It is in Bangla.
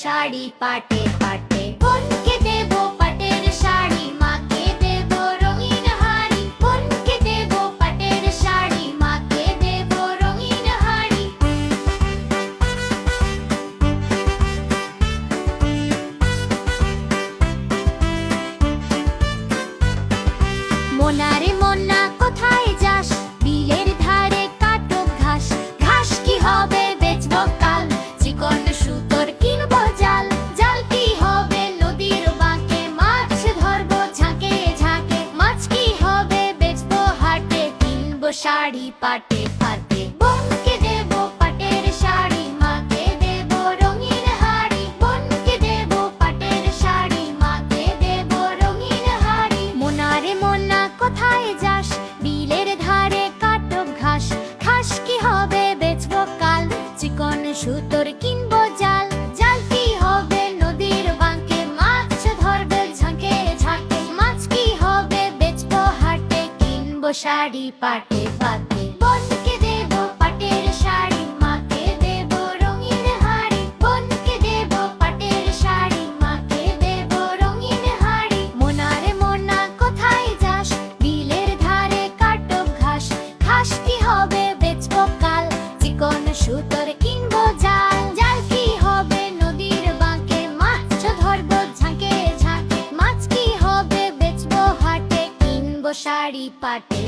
শাড়ি পাটে পাটে। বোনকে দেব পাটের শাড়ি, মাকে দেব রঙিন হাড়ি। বোনকে দেব পাটের শাড়ি, মাকে দেব রঙিন হাড়ি। মোনা রে মোনা কোথায় যাস? বিলের ধারে কাটো ঘাস। ঘাস কি হবে বেচবো কাল, চিকন সুতোর কিনবো জাল। জাল কি হবে নদীর বাঁকে, মাছ ধরবো ঝাঁকে ঝাঁকে। মাছ কি হবে বেচবো হাটে, কিনবো শাড়ি পাটে পাটে। বোনকে দেব পাটের শাড়ি, মাকে দেব রঙিন হাড়ি। বোনকে দেব পাটের শাড়ি, মাকে দেব রঙিন হাড়ি। মোনা রে মোনা কোথায় যাস? বিলের ধারে কাটো ঘাস। ঘাস কি হবে বেচবো কাল, চিকন সুতোর কিনবো জাল। জাল কি হবে নদীর বাঁকে, মাছ ধরবে ঝাঁকে ঝাঁকে। মাছ কি হবে বেচবো হাটে, কিনবো শাড়ি পাটে পাটে। বোনকে দেব পাটের শাড়ি, মাকে দেব রঙিন হাড়ি। বোনকে দেব পাটের শাড়ি, মাকে দেব রঙিন হাড়ি। মোনা রে মোনা কোথায় যাস? বিলের ধারে কাটো ঘাস। ঘাস কি হবে বেচবো কাল, চিকন সুতোর কিনবো জাল। জাল কি হবে নদীর বাঁকে, মাছ ধরবো ঝাঁকে ঝাঁকে। মাছ কি হবে বেচবো হাটে, কিনবো শাড়ি পাটে